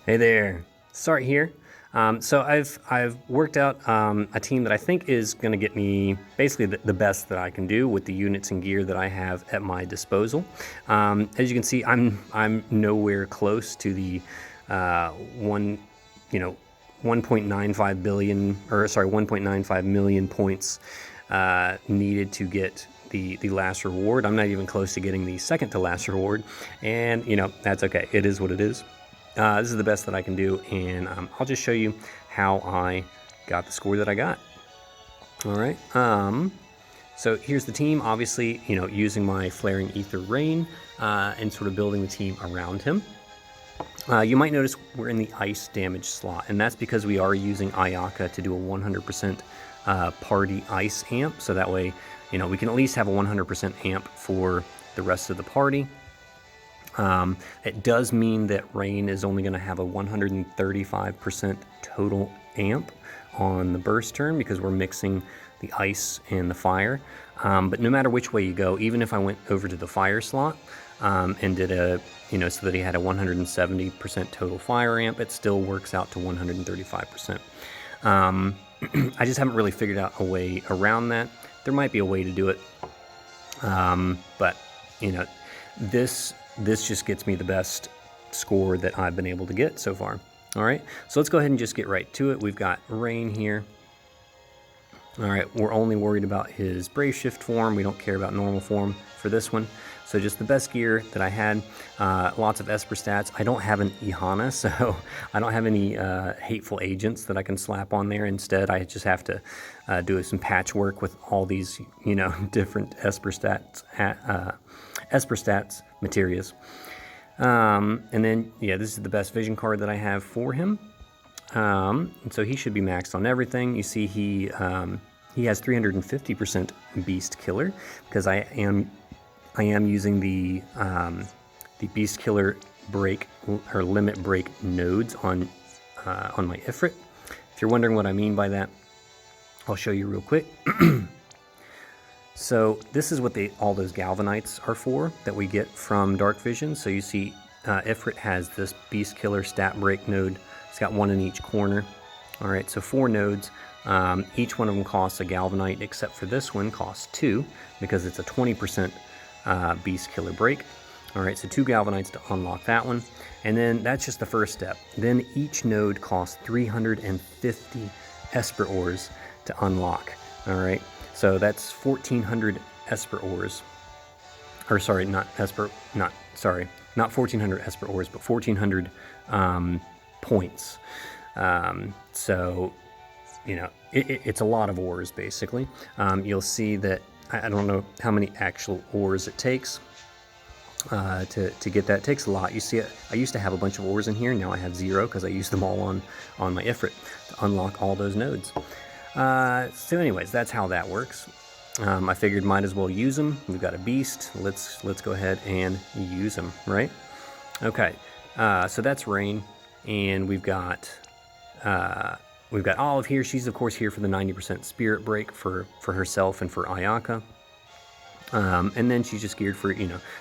Hey there, Start here. So I've worked out a team that I think is going to get me basically the best that I can do with the units and gear that I have at my disposal. As you can see, I'm nowhere close to the one, 1.95 billion, or sorry, 1.95 million points needed to get the last reward. I'm not even close to getting the second to last reward, and that's okay. It is what it is. This is the best that I can do, and I'll just show you how I got the score that I got. All right. So here's the team. Obviously, using my flaring Aether rain and sort of building the team around him. You might notice we're in the ice damage slot, and that's because we are using Ayaka to do a 100% party ice amp. So that way, we can at least have a 100% amp for the rest of the party. It does mean that Rain is only going to have a 135% total amp on the burst turn because we're mixing the ice and the fire. But no matter which way you go, even if I went over to the fire slot and did a, so that he had a 170% total fire amp, it still works out to 135%. I just haven't really figured out a way around that. There might be a way to do it, but this just gets me the best score that I've been able to get so far. All right, so let's go ahead and just get right to it. We've got Rain here. All right, we're only worried about his Brave Shift form. We don't care about normal form for this one. So just the best gear that I had, lots of Esper stats. I don't have an Ihana, so I don't have any hateful agents that I can slap on there. Instead, I just have to do some patchwork with all these, different Esper stats materials. And then, this is the best vision card that I have for him. And so he should be maxed on everything. You see he has 350% Beast Killer because I am using the Beast Killer break or limit break nodes on my Ifrit. If you're wondering what I mean by that, I'll show you real quick. So this is what all those Galvanites are for that we get from Dark Vision. So you see Ifrit has this Beast Killer stat break node. It's got one in each corner. All right, so 4 nodes. Each one of them costs a Galvanite, except for this one costs 2 because it's a 20% Beast Killer break. All right, so 2 Galvanites to unlock that one. And then that's just the first step. Then each node costs 350 Esper ores to unlock. All right, so that's 1,400 Esper ores. Or sorry, not 1,400 Esper ores, but 1,400 points. So, it's a lot of ores, basically. You'll see that I don't know how many actual ores it takes to get that. It takes a lot. You see, I used to have a bunch of ores in here. Now I have 0 because I used them all on my Ifrit to unlock all those nodes. So anyways, that's how that works. I figured might as well use them. We've got a beast. Let's go ahead and use them, right? Okay, so that's Rain, and we've got Olive here. She's of course here for the 90% spirit break for herself and for Ayaka. And then she's just geared for,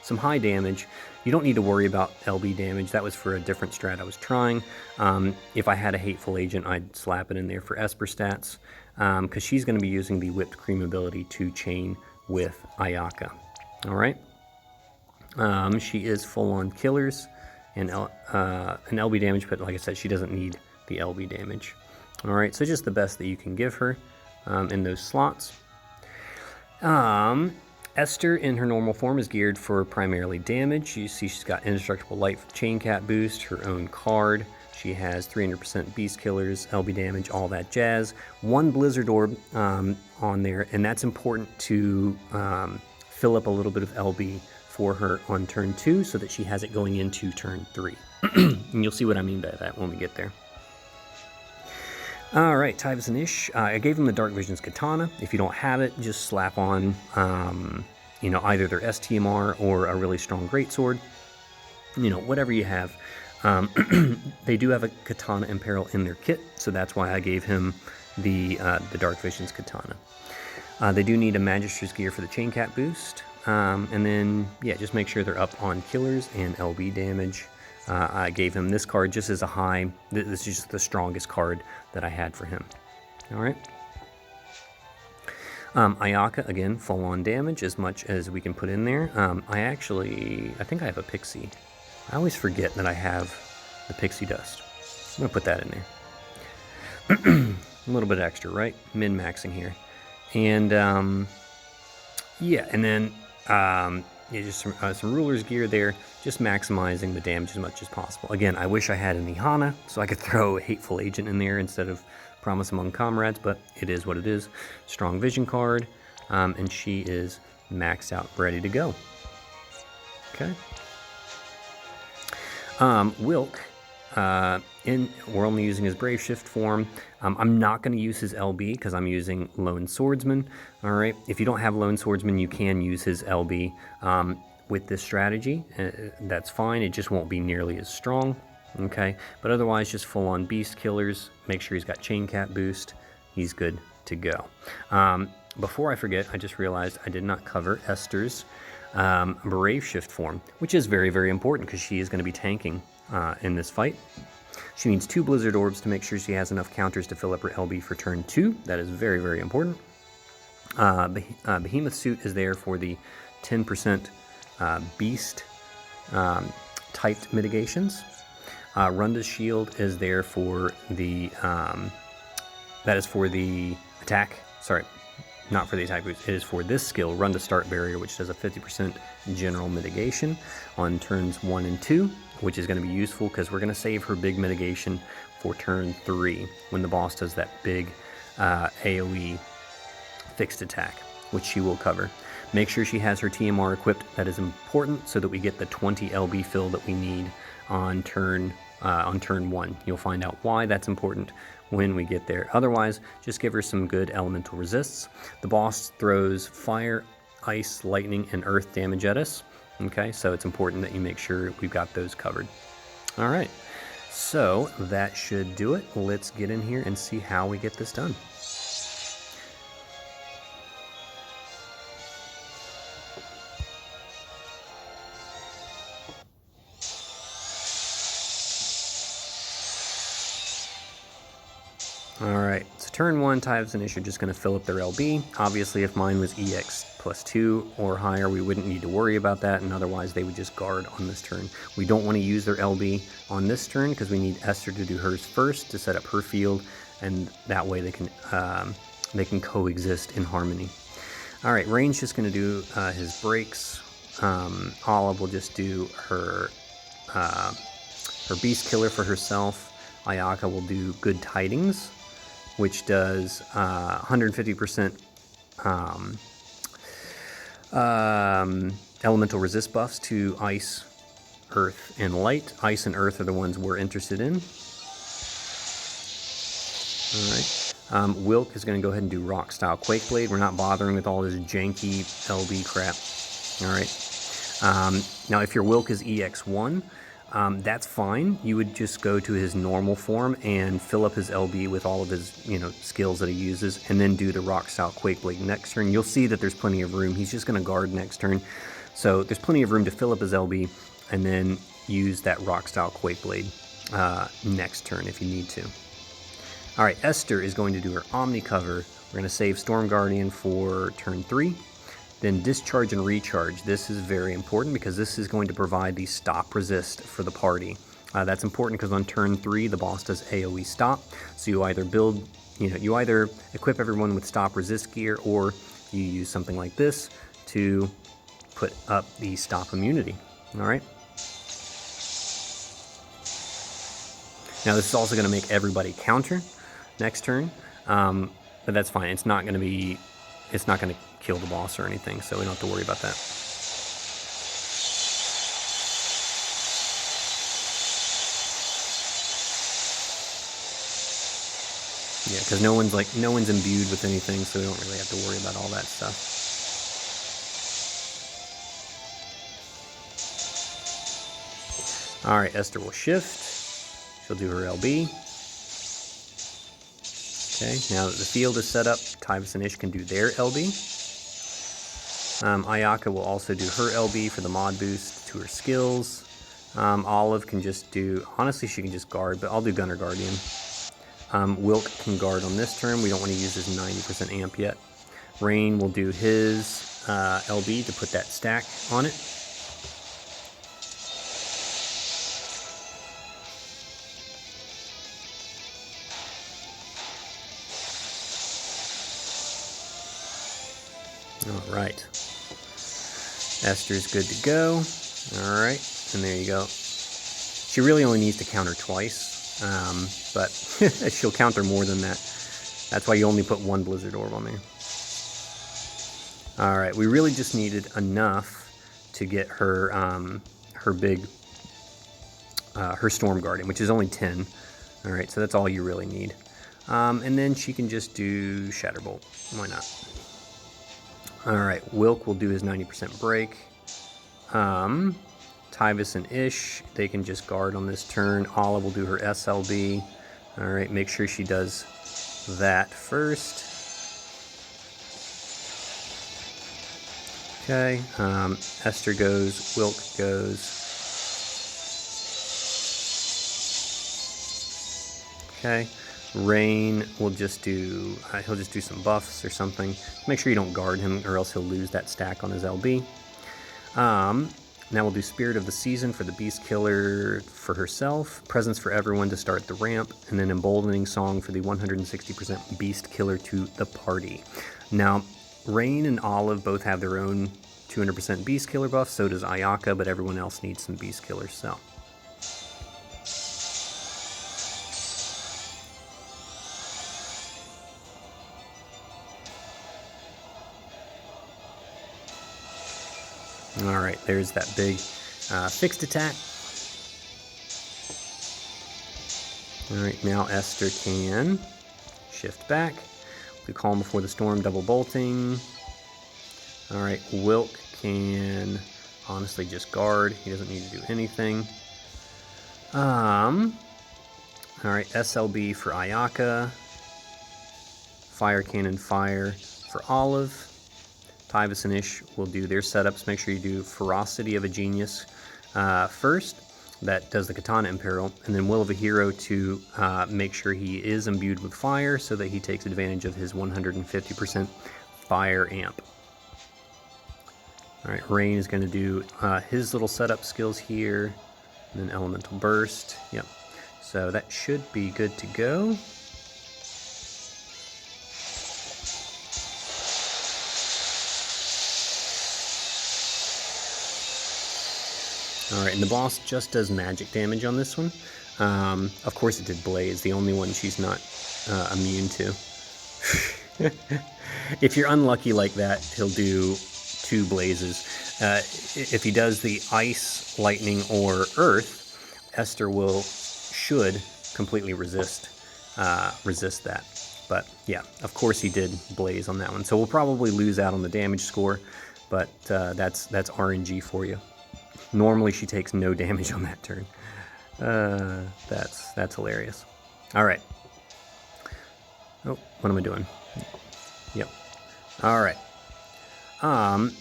some high damage. You don't need to worry about LB damage. That was for a different strat I was trying. If I had a hateful agent, I'd slap it in there for Esper stats, because she's going to be using the whipped cream ability to chain with Ayaka. All right. She is full on killers and an LB damage, but like I said, she doesn't need the LB damage. All right, so just the best that you can give her in those slots. Esther in her normal form is geared for primarily damage. You see she's got Indestructible Light for Chain Cat boost, her own card. She has 300% Beast Killers, LB damage, all that jazz. 1 Blizzard Orb on there, and that's important to fill up a little bit of LB for her on turn 2 so that she has it going into turn 3. And you'll see what I mean by that when we get there. All right, Tyvus and Ish. I gave them the Dark Vision's Katana. If you don't have it, just slap on, either their STMR or a really strong greatsword. Whatever you have. They do have a Katana Imperil in their kit, so that's why I gave him the Dark Vision's Katana. They do need a Magister's gear for the Chain Cat boost. And then, just make sure they're up on killers and LB damage. I gave him this card just as a high. This is just the strongest card that I had for him. All right. Ayaka, again, full-on damage as much as we can put in there. I think I have a Pixie. I always forget that I have the Pixie Dust. I'm going to put that in there. A little bit extra, right? Min-maxing here. And, yeah, and then just some Ruler's Gear there, just maximizing the damage as much as possible. Again, I wish I had an Ihana, so I could throw a Hateful Agent in there instead of Promise Among Comrades, but it is what it is. Strong Vision card, and she is maxed out, ready to go. Okay. Wilk, we're only using his Brave Shift form. I'm not going to use his LB because I'm using Lone Swordsman. All right. If you don't have Lone Swordsman, you can use his LB with this strategy. That's fine. It just won't be nearly as strong. Okay. But otherwise, just full-on Beast Killers. Make sure he's got Chain Cat boost. He's good to go. Before I forget, I just realized I did not cover Esther's Brave Shift form, which is very, very important because she is going to be tanking in this fight. She needs 2 Blizzard Orbs to make sure she has enough counters to fill up her LB for turn 2. That is very, very important. Behemoth Suit is there for the 10% Beast typed mitigations. Runda's Shield is there for the, that is for the attack, sorry, not for the attack boost. It is for this skill, Runda Start Barrier, which does a 50% general mitigation on turns 1 and 2, which is going to be useful because we're going to save her big mitigation for turn 3 when the boss does that big AoE fixed attack, which she will cover. Make sure she has her TMR equipped. That is important so that we get the 20 LB fill that we need on turn 1. You'll find out why that's important when we get there. Otherwise, just give her some good elemental resists. The boss throws fire, ice, lightning, and earth damage at us. Okay, so it's important that you make sure we've got those covered. All right, so that should do it. Let's get in here and see how we get this done. Alright, so turn 1, Tyves and Ish are just going to fill up their LB. Obviously, if mine was EX +2 or higher, we wouldn't need to worry about that, and otherwise they would just guard on this turn. We don't want to use their LB on this turn because we need Esther to do hers first to set up her field, and that way they can coexist in harmony. Alright, Rain's just going to do his breaks. Olive will just do her Beast Killer for herself. Ayaka will do Good Tidings, which does 150% elemental resist buffs to ice, earth, and light. Ice and earth are the ones we're interested in. All right. Wilk is going to go ahead and do rock style Quake Blade. We're not bothering with all this janky LB crap. All right. Now, if your Wilk is EX1, that's fine. You would just go to his normal form and fill up his LB with all of his, skills that he uses, and then do the rock style Quake Blade next turn. You'll see that there's plenty of room. He's just going to guard next turn, so there's plenty of room to fill up his LB, and then use that rock style Quake Blade next turn if you need to. All right, Esther is going to do her Omni Cover. We're going to save Storm Guardian for turn 3. Then Discharge and Recharge. This is very important because this is going to provide the stop resist for the party. That's important because on turn 3, the boss does AoE stop. So you either you either equip everyone with stop resist gear, or you use something like this to put up the stop immunity. All right. Now this is also going to make everybody counter next turn, but that's fine. It's not going to kill the boss or anything, so we don't have to worry about that. Yeah, because no one's imbued with anything, so we don't really have to worry about all that stuff. All right, Esther will shift. She'll do her LB. Okay, now that the field is set up, Tyvis and Ish can do their LB. Ayaka will also do her LB for the mod boost to her skills. Olive can just do, honestly, she can just guard, but I'll do Gunner Guardian. Wilk can guard on this turn. We don't want to use his 90% amp yet. Rain will do his LB to put that stack on it. All right. Esther's good to go. All right, and there you go. She really only needs to counter twice, but she'll counter more than that. That's why you only put one Blizzard Orb on there. All right, we really just needed enough to get her her Storm Guardian, which is only 10. All right, so that's all you really need. And then she can just do Shatterbolt. Why not? All right, Wilk will do his 90% break. Tyvis and Ish, they can just guard on this turn. Olive will do her SLB. All right, make sure she does that first. Okay, Esther goes, Wilk goes. Okay, Rain will just do, he'll just do some buffs or something. Make sure you don't guard him or else he'll lose that stack on his LB. Now we'll do Spirit of the Season for the Beast Killer for herself, Presence for everyone to start the ramp, and then Emboldening Song for the 160% Beast Killer to the party. Now, Rain and Olive both have their own 200% Beast Killer buff, so does Ayaka, but everyone else needs some Beast Killers, so. All right, there's that big fixed attack. All right, now Esther can shift back. We Calm Before the Storm, double bolting. All right, Wilk can honestly just guard. He doesn't need to do anything. All right, SLB for Ayaka. Fire Cannon Fire for Olive. Tyvis and Ish will do their setups. Make sure you do Ferocity of a Genius first. That does the Katana Imperil. And then Will of a Hero to make sure he is imbued with fire so that he takes advantage of his 150% fire amp. All right, Rain is going to do his little setup skills here. And then Elemental Burst. Yep. So that should be good to go. All right, and the boss just does magic damage on this one. Of course it did Blaze, the only one she's not immune to. If you're unlucky like that, he'll do 2 Blazes. If he does the Ice, Lightning, or Earth, Esther should completely resist that. But yeah, of course he did Blaze on that one. So we'll probably lose out on the damage score, but that's RNG for you. Normally she takes no damage on that turn. That's hilarious. All right. Oh, what am I doing? Yep. All right.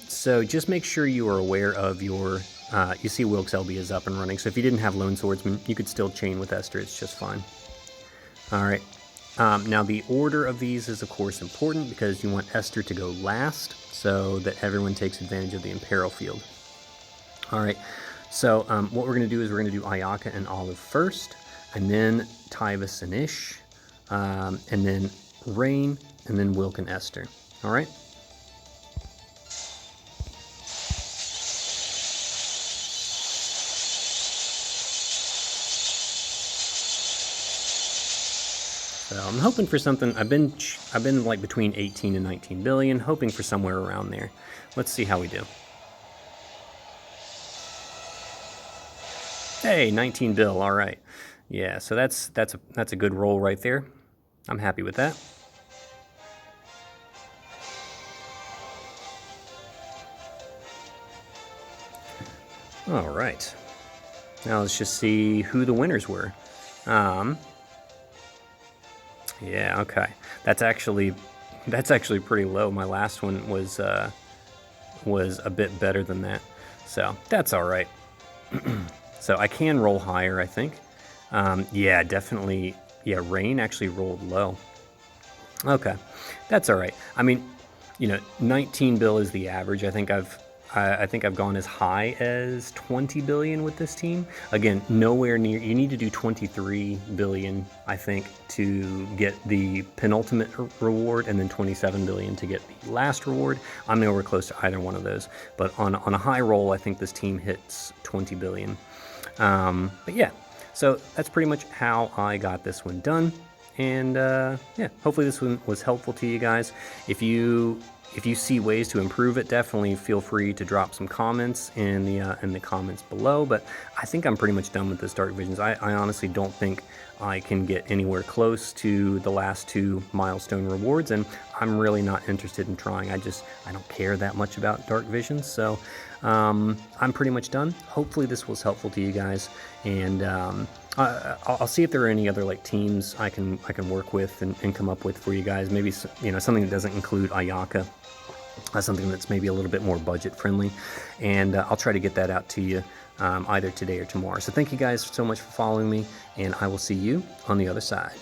So just make sure you are aware of your, you see Wilk's LB is up and running. So if you didn't have Lone Swordsman, you could still chain with Esther. It's just fine. All right. Now the order of these is of course important because you want Esther to go last so that everyone takes advantage of the Imperil field. All right, so what we're going to do is we're going to do Ayaka and Olive first, and then Tyvis and Ish, and then Rain, and then Wilk and Esther. All right? So I'm hoping for something. I've been like between 18 and 19 billion, hoping for somewhere around there. Let's see how we do. Hey, 19 bill, all right. Yeah, so that's a good roll right there. I'm happy with that. All right. Now let's just see who the winners were. Yeah, okay. That's actually pretty low. My last one was a bit better than that. So, that's all right. So I can roll higher, I think. Yeah, definitely. Yeah, rain actually rolled low. Okay, that's all right. I mean, 19 bill is the average. I think I've gone as high as 20 billion with this team. Again, nowhere near. You need to do 23 billion, I think, to get the penultimate reward, and then 27 billion to get the last reward. I'm nowhere close to either one of those. But on a high roll, I think this team hits 20 billion. But yeah, so that's pretty much how I got this one done. And yeah, hopefully this one was helpful to you guys. If you see ways to improve it, definitely feel free to drop some comments in the comments below. But I think I'm pretty much done with this Dark Visions. I honestly don't think I can get anywhere close to the last 2 milestone rewards, and I'm really not interested in trying. I don't care that much about Dark Visions, so I'm pretty much done. Hopefully this was helpful to you guys, and I'll see if there are any other teams I can work with and come up with for you guys. Maybe something that doesn't include Ayaka. Something that's maybe a little bit more budget friendly, and I'll try to get that out to you either today or tomorrow. So thank you guys so much for following me, and I will see you on the other side.